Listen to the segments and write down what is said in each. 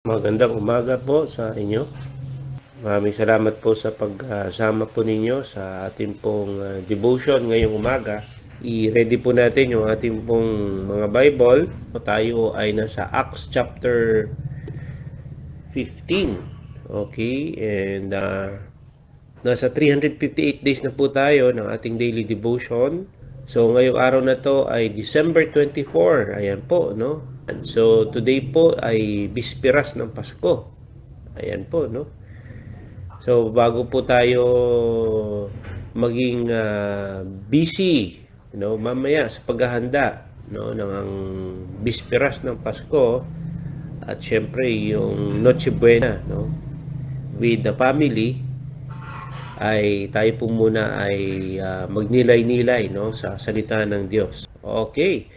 Magandang umaga po sa inyo. Maraming salamat po sa pagsama po ninyo sa ating pong devotion ngayong umaga. I-ready po natin yung ating pong mga Bible. Tayo ay nasa Acts chapter 15. Okay, and nasa 358 days na po tayo ng ating daily devotion. So ngayong araw na to ay December 24. Ayan po, no? So today po ay bisperas ng Pasko. Ayan po, no? So bago po tayo maging busy, mamaya sa paghahanda, ng ang bisperas ng Pasko at syempre yung Noche Buena, with the family, ay tayo po muna ay magnilay-nilay, sa salita ng Diyos. Okay.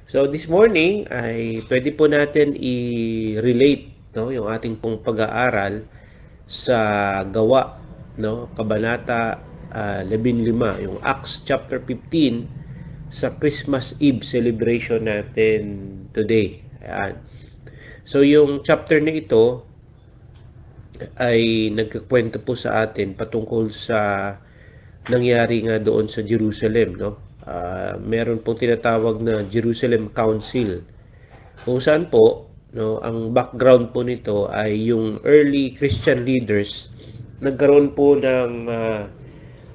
So this morning ay pwede po natin i-relate, yung ating pong pag-aaral sa Gawa, kabanata 15, yung Acts chapter 15 sa Christmas Eve celebration natin today. Ayan. So yung chapter na ito ay nagkukwento po sa atin patungkol sa nangyari nga doon sa Jerusalem, meron pong tinatawag na Jerusalem Council, kung saan po, ang background po nito ay yung early Christian leaders nagkaroon po ng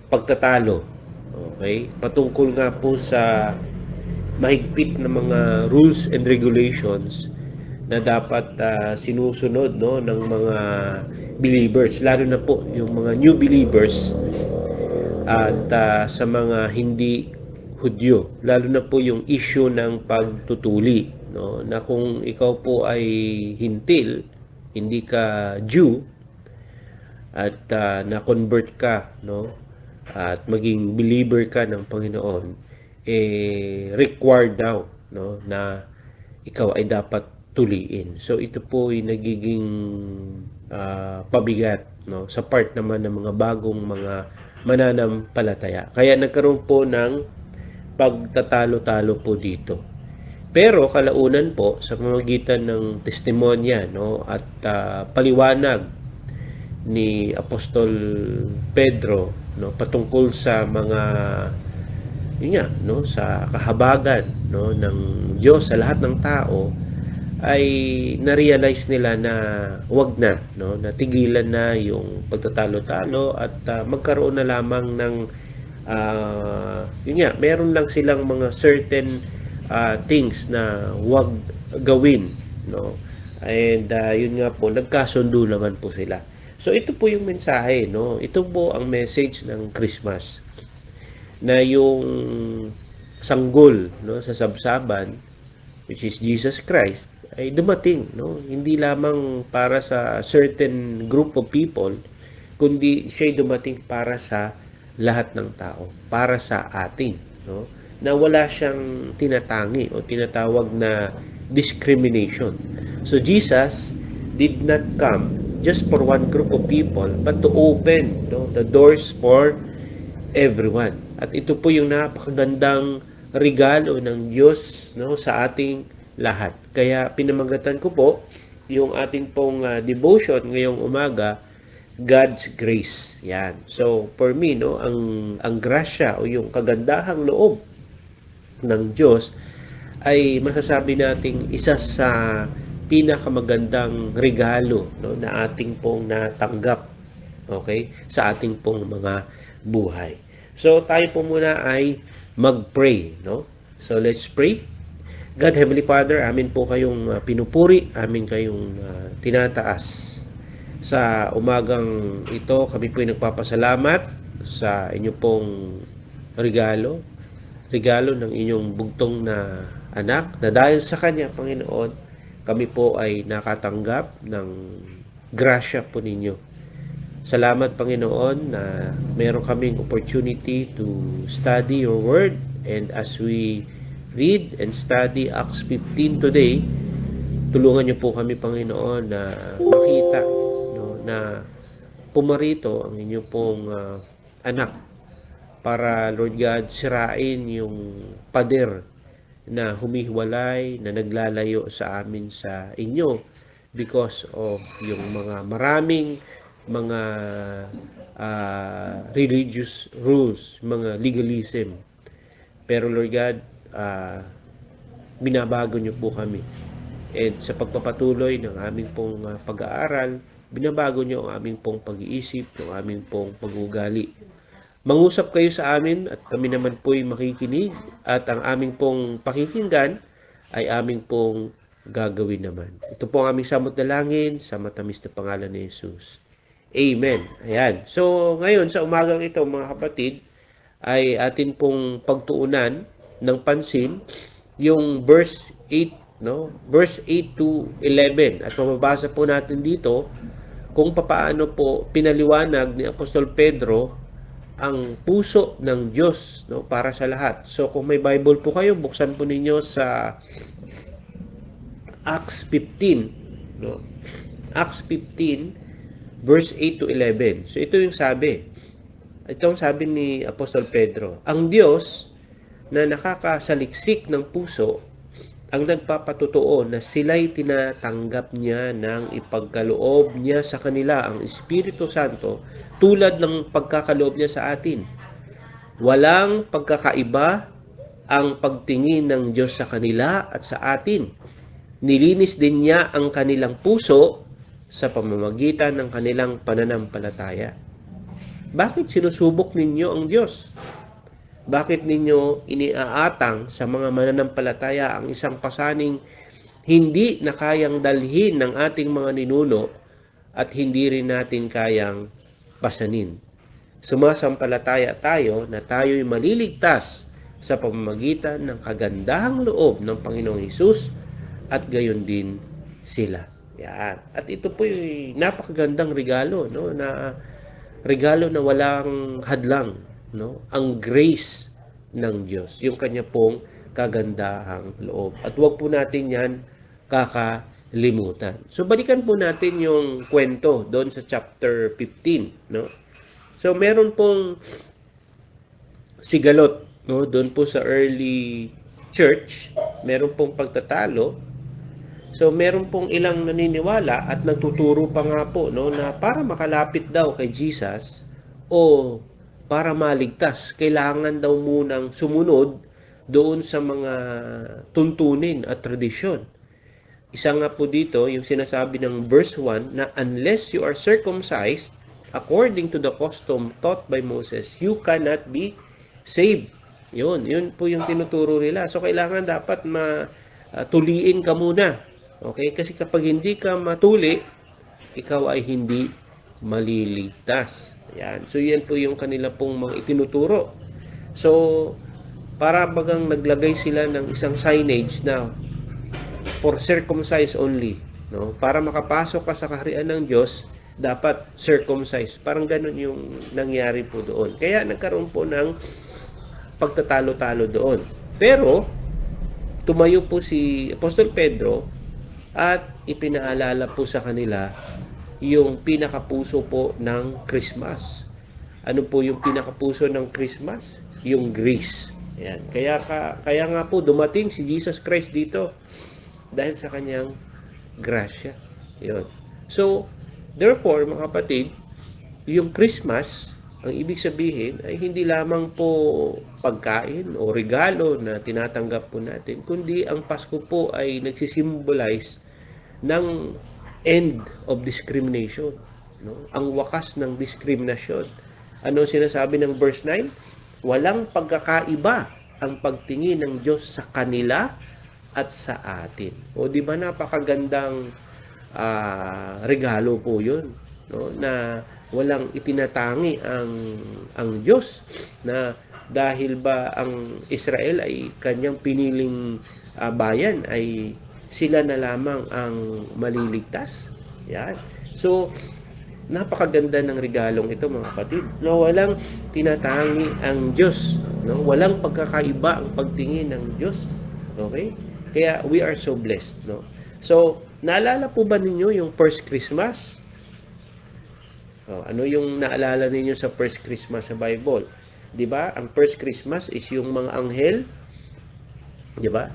pagtatalo, okay, patungkol nga po sa mahigpit na mga rules and regulations na dapat sinusunod, ng mga believers, lalo na po yung mga new believers at sa mga hindi Hudyo, lalo na po yung issue ng pagtutuli, na kung ikaw po ay hintil, hindi ka Jew at na-convert ka, at maging believer ka ng Panginoon, required daw, na ikaw ay dapat tuliin. So ito po ay nagiging pabigat, sa part naman ng mga bagong mga mananampalataya. Kaya nagkaroon po ng pagtatalo-talo po dito. Pero kalaunan po sa pamamagitan ng testimonya, at paliwanag ni Apostol Pedro, patungkol sa mga sa kahabagan, ng Diyos sa lahat ng tao, ay na-realize nila na wag na, natigilan na yung pagtatalo-talo at magkaroon na lamang ng meron lang silang mga certain things na wag gawin, and yun nga po, nagkasundo naman po sila. So ito po yung mensahe, ito po ang message ng Christmas, na yung sanggol, sa sabsaban, which is Jesus Christ, ay dumating, hindi lamang para sa certain group of people, kundi siya'y dumating para sa lahat ng tao, para sa atin, na wala siyang tinatangi o tinatawag na discrimination. So Jesus did not come just for one group of people, but to open, the doors for everyone. At ito po yung napakagandang regalo ng Diyos, sa ating lahat. Kaya pinamagatan ko po yung ating pong devotion ngayong umaga, God's grace. Yan. So for me, ang grasya o yung kagandahang loob ng Diyos ay masasabi nating isa sa pinakamagandang regalo, na ating pong natanggap, okay, sa ating pong mga buhay. So tayo po muna ay mag-pray, So let's pray. God, Heavenly Father, amin po kayong pinupuri, amin kayong tinataas. Sa umagang ito, kami po ay nagpapasalamat sa inyo pong regalo ng inyong bugtong na anak, na dahil sa Kanya, Panginoon, kami po ay nakatanggap ng grasya po ninyo. Salamat, Panginoon, na meron kaming opportunity to study your word, and as we read and study Acts 15 today, tulungan niyo po kami, Panginoon, na makita, na pumarito ang inyong pong anak para, Lord God, sirain yung pader na humihiwalay, na naglalayo sa amin sa inyo, because of yung mga maraming mga religious rules, mga legalism. Pero Lord God, binabago niyo po kami. And sa pagpapatuloy ng aming pong pag-aaral, binabago niyo ang aming pong pag-iisip, ang aming pong pag-uugali. Mangusap kayo sa amin at kami naman po'y makikinig at ang aming pong pakikinggan ay aming pong gagawin naman. Ito po ang aming samot na langin sa matamis na pangalan ni Jesus. Amen. Ayan. So, ngayon sa umagang ito mga kapatid, ay atin pong pagtuunan ng pansin yung verse 8, no? Verse 8 to 11. At mababasa po natin dito kung papaano po pinaliwanag ni Apostol Pedro ang puso ng Diyos, no, para sa lahat. So kung may Bible po kayo, buksan po ninyo sa Acts 15, no? Acts 15 verse 8 to 11. So ito yung sabi. Ito ang sabi ni Apostol Pedro. Ang Diyos na nakakasaliksik ng puso ang nagpapatotoo na sila'y tinatanggap niya ng ipagkaloob niya sa kanila ang Espiritu Santo tulad ng pagkakaloob niya sa atin. Walang pagkakaiba ang pagtingin ng Diyos sa kanila at sa atin. Nilinis din niya ang kanilang puso sa pamamagitan ng kanilang pananampalataya. Bakit sinusubok ninyo ang Diyos? Bakit ninyo iniaatang sa mga mananampalataya ang isang pasaning hindi na kayang dalhin ng ating mga ninuno at hindi rin natin kayang pasanin? Sumasampalataya tayo na tayo'y maliligtas sa pamamagitan ng kagandahang loob ng Panginoong Hesus at gayon din sila. Yan. At ito po'y napakagandang regalo, no? Na regalo na walang hadlang, no? Ang grace ng Diyos, yung kanya pong kagandahang loob. At huwag po natin yan kakalimutan. So balikan po natin yung kwento doon sa chapter 15, no? So meron pong sigalot, no? Doon po sa early church, meron pong pagtatalo. So meron pong ilang naniniwala at nagtuturo pa nga po, no, na para makalapit daw kay Jesus o para maligtas, kailangan daw munang sumunod doon sa mga tuntunin at tradisyon. Isa nga po dito yung sinasabi ng verse 1 na unless you are circumcised according to the custom taught by Moses, you cannot be saved. Yun po yung tinuturo nila. So kailangan dapat tuliin ka muna. Okay? Kasi kapag hindi ka matuli, ikaw ay hindi maliligtas. Yan. So, yan po yung kanila pong mga itinuturo. So, para bagang naglagay sila ng isang signage na for circumcised only. No? Para makapasok ka sa kaharian ng Diyos, dapat circumcised. Parang ganun yung nangyari po doon. Kaya nagkaroon po ng pagtatalo-talo doon. Pero, tumayo po si Apostol Pedro at ipinaalala po sa kanila yung pinakapuso po ng Christmas. Ano po yung pinakapuso ng Christmas? Yung grace. Ayan. Kaya nga po dumating si Jesus Christ dito dahil sa kanyang grasya. Yun. So, therefore, mga kapatid, yung Christmas, ang ibig sabihin ay hindi lamang po pagkain o regalo na tinatanggap po natin, kundi ang Pasko po ay nagsisimbolize ng end of discrimination, no? Ang wakas ng diskriminasyon. Ano sinasabi ng verse 9? Walang pagkakaiba ang pagtingin ng Diyos sa kanila at sa atin. O di ba napakagandang regalo po 'yun, no? Na walang itinatangi ang Diyos na dahil ba ang Israel ay kanyang piniling bayan ay sila na lamang ang maliligtas. Yan. So, napakaganda ng regalong ito mga kapatid. No, walang tinatangi ang Diyos. No? Walang pagkakaiba ang pagtingin ng Diyos. Okay? Kaya we are so blessed. No? So, naalala po ba ninyo yung first Christmas? Ano yung naalala ninyo sa first Christmas sa Bible? 'Di ba? Ang first Christmas is yung mga anghel, 'di ba?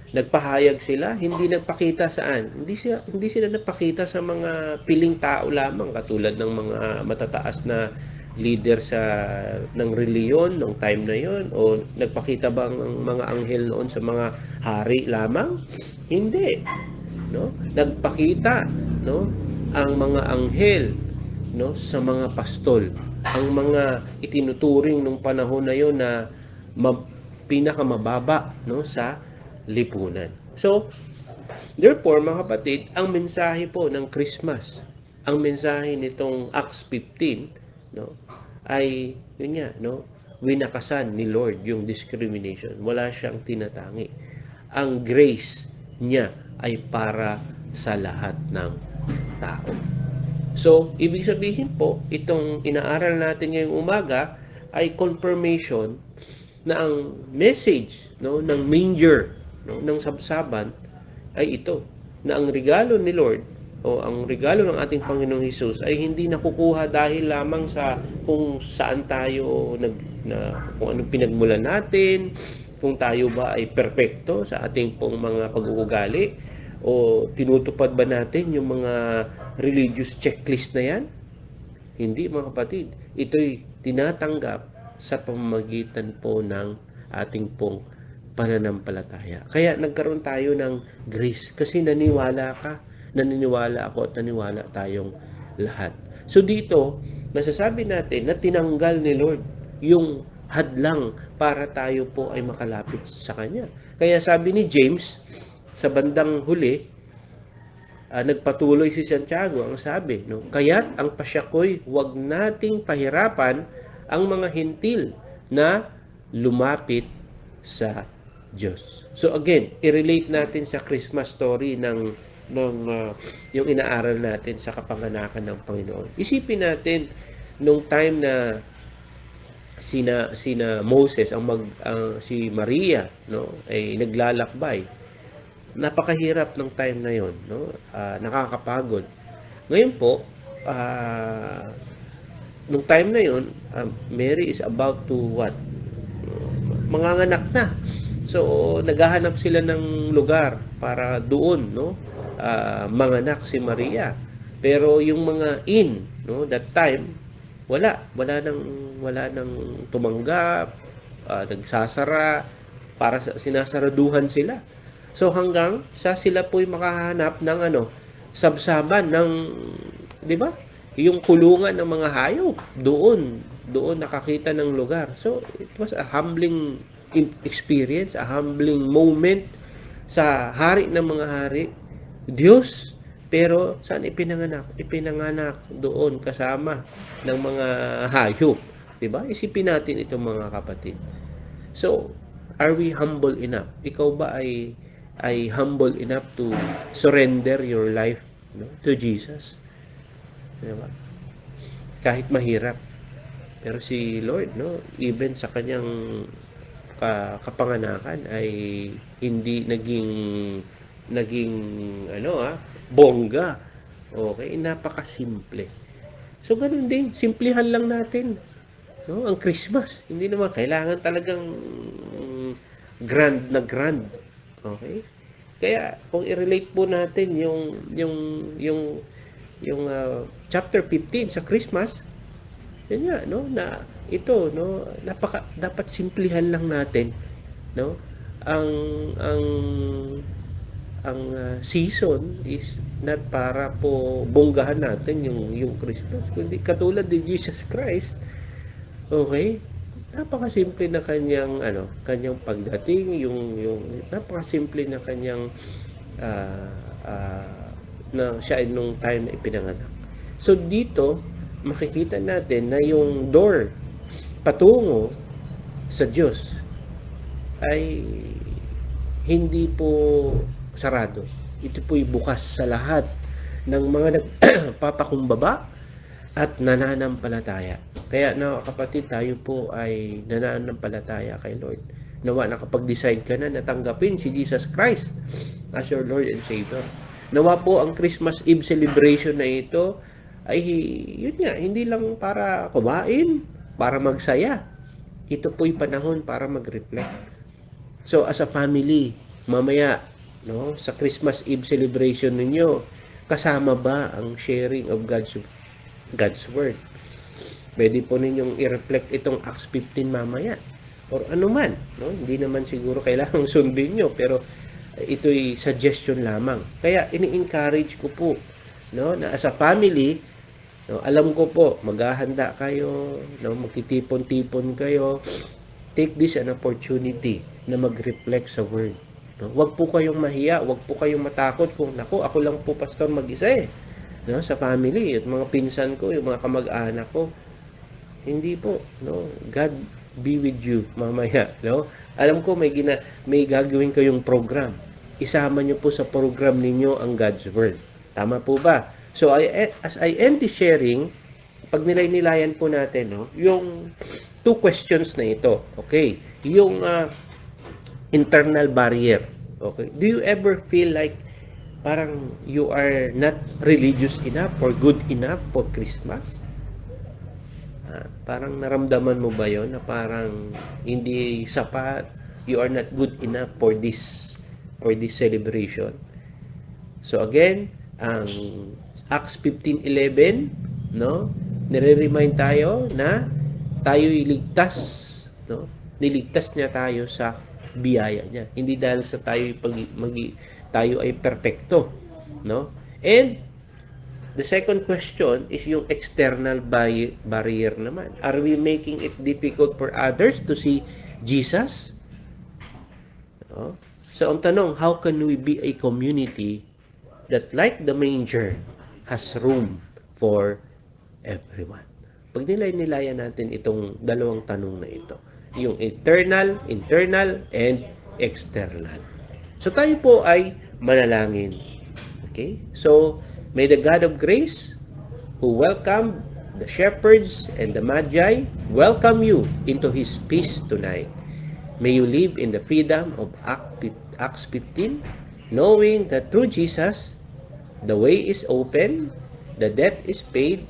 Nagpahayag sila, hindi nagpakita saan? Hindi sila nagpakita sa mga piling tao lamang katulad ng mga matataas na leader ng reliyon nung time na yon, o nagpakita ba ang mga anghel noon sa mga hari lamang? Hindi, no? Nagpakita, no, ang mga anghel, no, sa mga pastol, ang mga itinuturing nung panahon na yon na pinakamababa, no, sa lipunan. So, therefore, mga kapatid, ang mensahe po ng Christmas, ang mensahe nitong Acts 15, no, ay, yun nga, no, winakasan ni Lord yung discrimination. Wala siyang tinatangi. Ang grace niya ay para sa lahat ng tao. So, ibig sabihin po, itong inaaral natin ngayong umaga ay confirmation na ang message, no, ng manger, no, ng sabsaban ay ito, na ang regalo ni Lord o ang regalo ng ating Panginoong Hesus ay hindi nakukuha dahil lamang sa kung saan tayo kung anong pinagmulan natin, kung tayo ba ay perpekto sa ating pong mga pag-uugali, o tinutupad ba natin yung mga religious checklist na yan. Hindi, mga kapatid, ito'y tinatanggap sa pamamagitan po ng ating pong pananampalataya. Kaya nagkaroon tayo ng grace kasi naniniwala ako at naniwala tayong lahat. So dito, masasabi natin na tinanggal ni Lord yung hadlang para tayo po ay makalapit sa Kanya. Kaya sabi ni James, sa bandang huli, nagpatuloy si Santiago, ang sabi, no, kaya't ang pasyakoy, huwag nating pahirapan ang mga hintil na lumapit sa Diyos. So again, i-relate natin sa Christmas story ng yung inaaral natin sa kapanganakan ng Panginoon. Isipin natin nung time na sina Moses si Maria, no, ay naglalakbay. Napakahirap ng time na yon, no? Nakakapagod. Ngayon po, nung time na yon, Mary is about to what? Manganganak na. So, naghahanap sila ng lugar para doon, no? Manganak si Maria. Pero yung mga no, that time, wala nang tumanggap, nagsasara, para sinasaraduhan sila. So hanggang sila po'y makahanap ng sabsaban ng, di ba? Yung kulungan ng mga hayop, doon nakakita ng lugar. So it was a humbling experience, a humbling moment sa hari ng mga hari, Diyos. Pero saan ipinanganak? Ipinanganak doon kasama ng mga hayop, di ba? Isipin natin itong mga kapatid. So, are we humble enough? Ikaw ba ay humble enough to surrender your life, no, to Jesus? Diba? Kahit mahirap. Pero si Lord, no, even sa kanyang kapanganakan ay hindi naging bongga. Okay, napakasimple. So ganun din, simplihan lang natin, no, ang Christmas. Hindi naman kailangan talagang grand. Okay? Kaya kung i-relate po natin yung chapter 15 sa Christmas, yun nga, no, na ito, no, dapat simplihan lang natin, no? Ang season is not para po bonggahan natin yung Christmas, kundi katulad ni Jesus Christ. Okay? Napakasimple na kanyang pagdating, yung napakasimple na kanyang na siya nung time na ipinanganak. So dito makikita natin na yung door patungo sa Diyos ay hindi po sarado. Ito po'y bukas sa lahat ng mga nagpapakumbaba at nananampalataya. Kaya kapatid, tayo po ay nananampalataya kay Lord. Nawa nakapag-decide ka na natanggapin si Jesus Christ as your Lord and Savior. Nawa po ang Christmas Eve celebration na ito ay yun nga, hindi lang para kumain, para magsaya. Ito po'y panahon para mag-reflect. So as a family, mamaya, no, sa Christmas Eve celebration ninyo, kasama ba ang sharing of God's Word? Pwede po ninyong i-reflect itong Acts 15 mamaya or anuman, no? Hindi naman siguro kailangang sundin nyo, pero ito'y suggestion lamang. Kaya ini-encourage ko po, no, na as a family, no, alam ko po, maghahanda kayo, no, magtitipon-tipon kayo. Take this an opportunity na mag-reflect sa Word. No? Huwag po kayong mahiya, huwag po kayong matakot kung, naku, ako lang po pastor mag-isa no, sa family, at mga pinsan ko, yung mga kamag-anak ko. Hindi po, no. God be with you mamaya, no. Alam ko may gagawin kayong program. Isama niyo po sa program ninyo ang God's Word. Tama po ba? So as I end the sharing, pag nilay-nilayan po natin, no, yung two questions na ito. Okay? Yung internal barrier. Okay? Do you ever feel like parang you are not religious enough or good enough for Christmas? Parang naramdaman mo ba yon na parang hindi sapat, you are not good enough for this celebration? So again, ang Acts 15:11, no, nire-remind tayo na tayo'y ligtas, no? Niligtas niya tayo sa biyaya niya. Hindi dahil sa tayo ay perpekto, no? And the second question is yung external barrier naman. Are we making it difficult for others to see Jesus? No? So, ang tanong, how can we be a community that, like the manger, has room for everyone? Pag nilay-nilayan natin itong dalawang tanong na ito, yung internal, and external. So, tayo po ay manalangin. Okay? So, may the God of grace, who welcomed the shepherds and the magi, welcome you into His peace tonight. May you live in the freedom of Acts 15, knowing that through Jesus, the way is open, the debt is paid,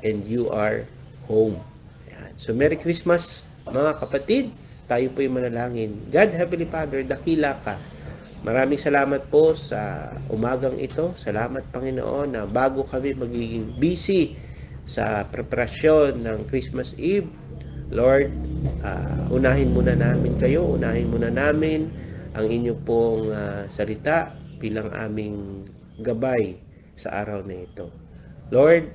and you are home. Yan. So, Merry Christmas, mga kapatid. Tayo po'y manalangin. God, Heavenly Father, dakila ka. Maraming salamat po sa umagang ito. Salamat, Panginoon, na bago kami magiging busy sa preparasyon ng Christmas Eve, Lord, unahin muna namin kayo, unahin muna namin ang inyo pong salita bilang aming gabay sa araw na ito. Lord,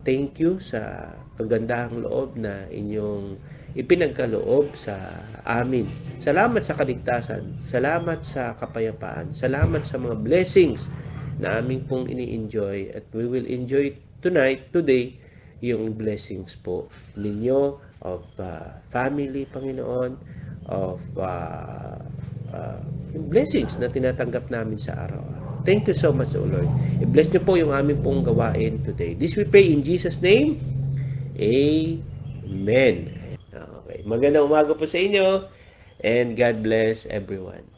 thank you sa kagandahang loob na inyong ipinagkaloob sa amin. Salamat sa kaligtasan, salamat sa kapayapaan, salamat sa mga blessings na aming pong ini-enjoy, at we will enjoy today, yung blessings po ninyo of family, Panginoon, of yung blessings na tinatanggap namin sa araw-araw. Thank you so much, O Lord. I-bless niyo po yung aming pong gawain today. This we pray in Jesus' name. Amen. Okay. Magandang umaga po sa inyo, and God bless everyone.